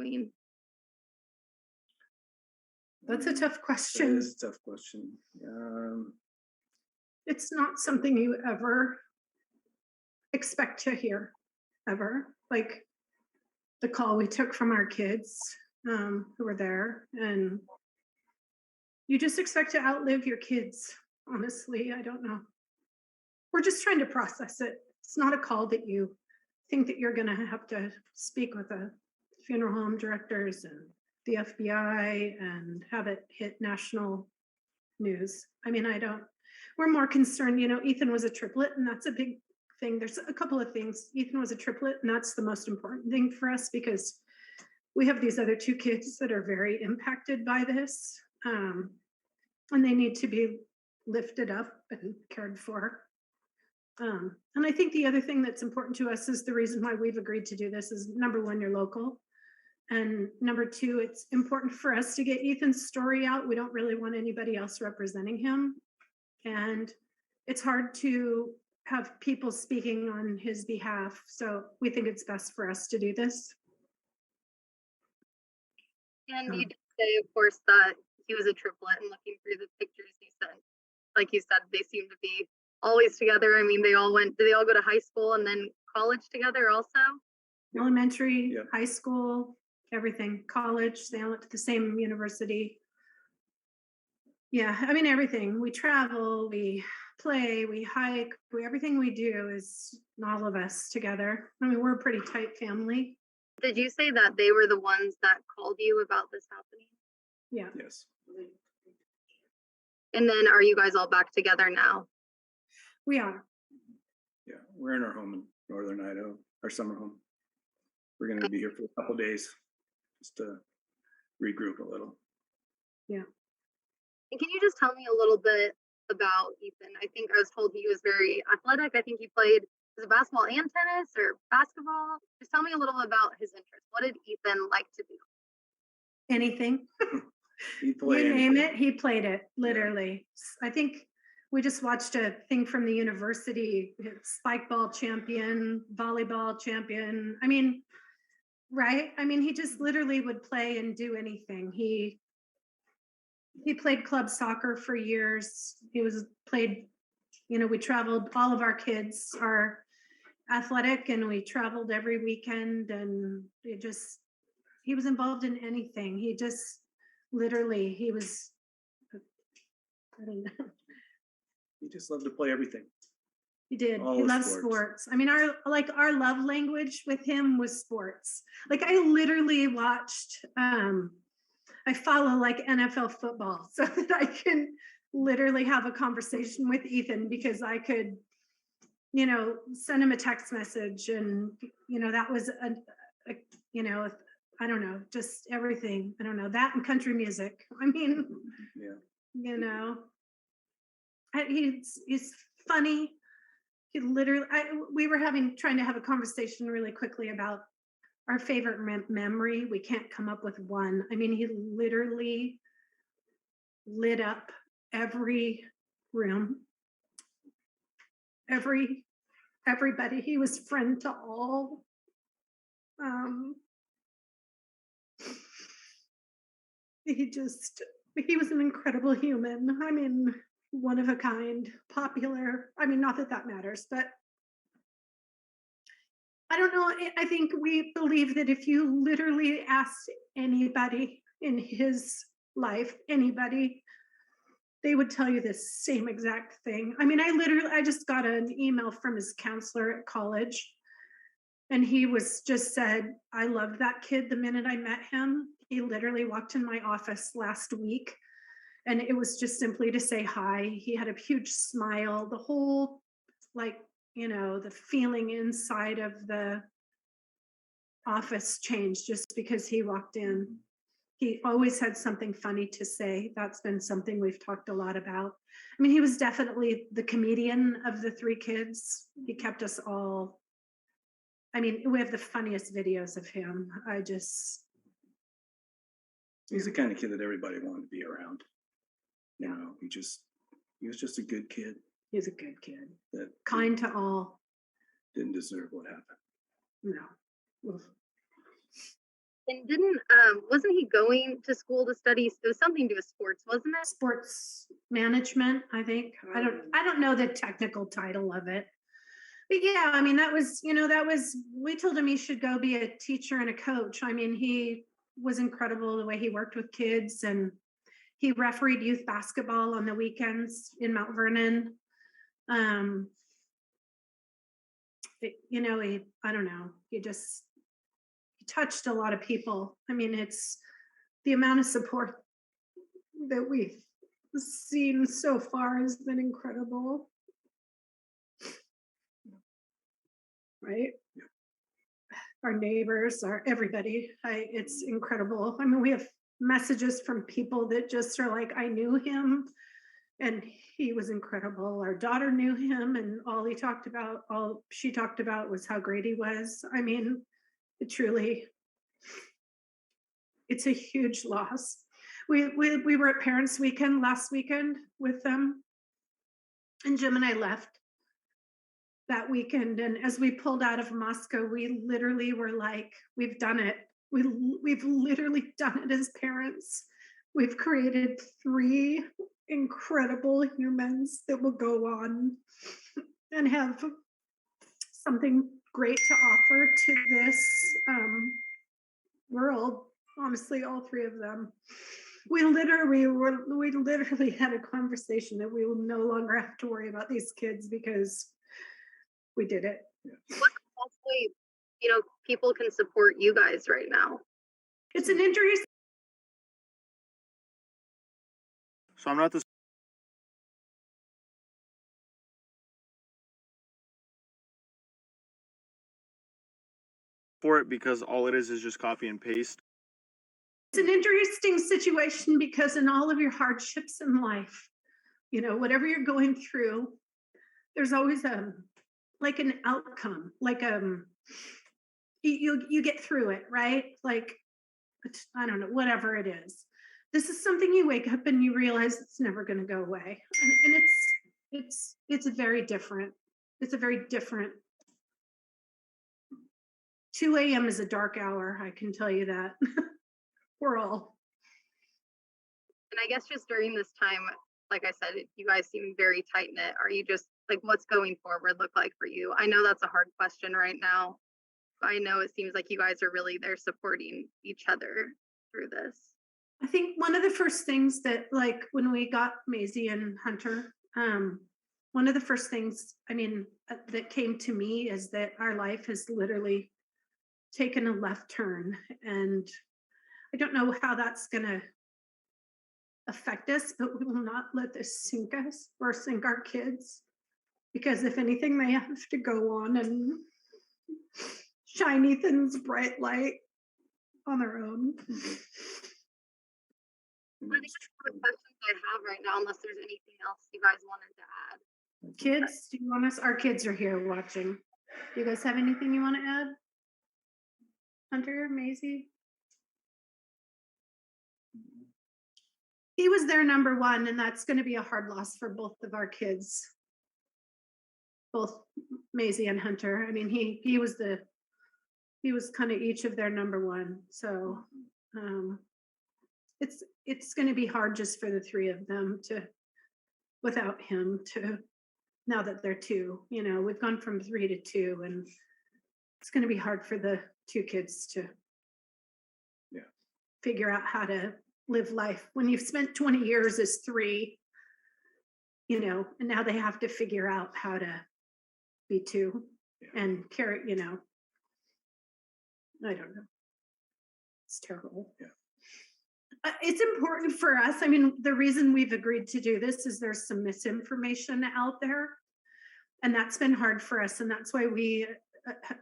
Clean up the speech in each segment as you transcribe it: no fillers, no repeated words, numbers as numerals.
mean? That's a tough That question. is a tough question. It's not something you ever expect to hear, ever. Like the call we took from our kids who were there, and you just expect to outlive your kids. Honestly, I don't know. We're just trying to process it. It's not a call that you think that you're going to have to speak with the funeral home directors and the FBI and have it hit national news. I mean, we're more concerned, Ethan was a triplet, and that's a big thing. There's a couple of things. Ethan was a triplet, and that's the most important thing for us because we have these other two kids that are very impacted by this, and they need to be lifted up and cared for. And I think the other thing that's important to us is the reason why we've agreed to do this is number one, you're local. And number two, it's important for us to get Ethan's story out. We don't really want anybody else representing him. And it's hard to have people speaking on his behalf. So we think it's best for us to do this. And you did say, of course, that he was a triplet, and looking through the pictures he sent, like you said, they seem to be always together. I mean, did they all go to high school and then college together also? Elementary, Yep. high school, everything, college, they all went to the same university. Yeah, I mean, everything. We travel, we play, we hike, everything we do is all of us together. I mean, we're a pretty tight family. Did you say that they were the ones that called you about this happening? Yeah. Yes. And then are you guys all back together now? We are. Yeah, we're in our home in northern Idaho, our summer home. We're going to be here for a couple days just to regroup a little. Yeah. And can you just tell me a little bit about Ethan? I think I was told he was very athletic. I think he played basketball and tennis or basketball. Just tell me a little about his interests. What did Ethan like to do? Anything. You name it, he played it, literally. Yeah. I think we just watched a thing from the university, spike ball champion, volleyball champion. I mean, right? I mean, he just literally would play and do anything. He played club soccer for years. We traveled, all of our kids are athletic, and we traveled every weekend, and he was involved in anything. He just literally, he just loved to play everything. He did. He loved sports. I mean, our love language with him was sports. Like I literally watched, I follow like NFL football so that I can literally have a conversation with Ethan, because I could, send him a text message, and, that was I don't know, just everything. I don't know, that and country music. I mean, yeah. He's funny. He literally, we were trying to have a conversation really quickly about our favorite memory. We can't come up with one. I mean, he literally lit up every room, everybody. He was friend to all. He was an incredible human. I mean, one of a kind, popular. I mean, not that that matters, but I don't know. I think we believe that if you literally asked anybody in his life, they would tell you the same exact thing. I mean, I just got an email from his counselor at college, and he just said, I loved that kid the minute I met him. He literally walked in my office last week, and it was just simply to say hi. He had a huge smile. The whole, the feeling inside of the office changed just because he walked in. He always had something funny to say. That's been something we've talked a lot about. I mean, he was definitely the comedian of the three kids. He kept us all. I mean, we have the funniest videos of him. He's the kind of kid that everybody wanted to be around. He was just a good kid. He was a good kid. That kind to all. Didn't deserve what happened. No. Oof. And didn't wasn't he going to school to study? It was something to do with sports, wasn't it? Sports management, I think. I don't know the technical title of it. But yeah, I mean, that was, we told him he should go be a teacher and a coach. I mean, he was incredible the way he worked with kids, and he refereed youth basketball on the weekends in Mount Vernon. I don't know, he touched a lot of people. I mean, it's the amount of support that we've seen so far has been incredible. Right? Our neighbors, everybody. It's incredible. I mean, we have messages from people that just are like, I knew him and he was incredible. Our daughter knew him, and all she talked about was how great he was. I mean, it's a huge loss. We were at Parents Weekend last weekend with them, and Jim and I left that weekend, and as we pulled out of Moscow, we literally were like, we've done it. We've literally done it as parents. We've created 3 incredible humans that will go on and have something great to offer to this world. Honestly, all 3 of them. We literally had a conversation that we will no longer have to worry about these kids because we did it. Hopefully, people can support you guys right now. It's an injury. So I'm not the for it because all it is just copy and paste. It's an interesting situation because in all of your hardships in life, whatever you're going through, there's always like an outcome, like you get through it, right? Like, I don't know, whatever it is. This is something you wake up and you realize it's never going to go away, and it's very different. It's a very different. 2 a.m. is a dark hour. I can tell you that. We're all. And I guess just during this time, like I said, you guys seem very tight knit. Are you just like, what's going forward look like for you? I know that's a hard question right now. I know it seems like you guys are really there supporting each other through this. I think one of the first things that, like, when we got Maisie and Hunter, one of the first things, that came to me is that our life has literally taken a left turn, and I don't know how that's going to affect us, but we will not let this sink us or sink our kids, because if anything, they have to go on and shine Ethan's bright light on their own. I think that's all the questions I have right now, unless there's anything else you guys wanted to add. Kids, do you want us? Our kids are here watching. Do you guys have anything you want to add? Hunter, Maisie? He was their number 1, and that's going to be a hard loss for both of our kids, both Maisie and Hunter. I mean, he was kind of each of their number 1. So it's going to be hard just for the 3 of them without him now that they're 2. We've gone from 3 to 2, and it's going to be hard for the 2 kids to figure out how to live life when you've spent 20 years as 3, and now they have to figure out how to be 2 and carry, I don't know. It's terrible. It's important for us. I mean, the reason we've agreed to do this is there's some misinformation out there, and that's been hard for us. And that's why we,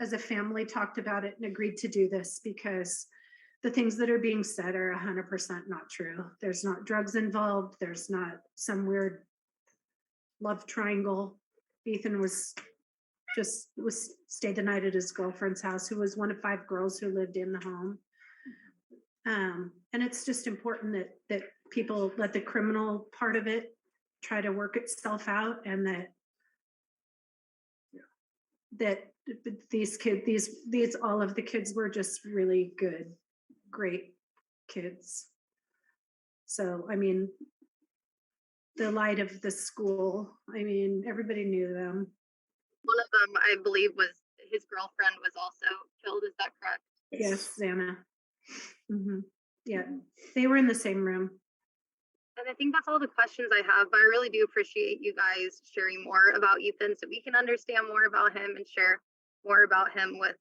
as a family, talked about it and agreed to do this, because the things that are being said are 100% not true. There's not drugs involved. There's not some weird love triangle. Ethan stayed the night at his girlfriend's house, who was one of 5 girls who lived in the home. And it's just important that people let the criminal part of it try to work itself out, and that these kids, these all of the kids were just really good great kids. So, I mean, the light of the school, I mean, everybody knew them. One of them, I believe, was his girlfriend was also killed. Is that correct? Yes, Xana. Yeah, they were in the same room. And I think that's all the questions I have, but I really do appreciate you guys sharing more about Ethan so we can understand more about him and share more about him with,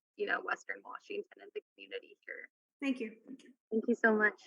Western Washington and the community here. Thank you. Thank you so much.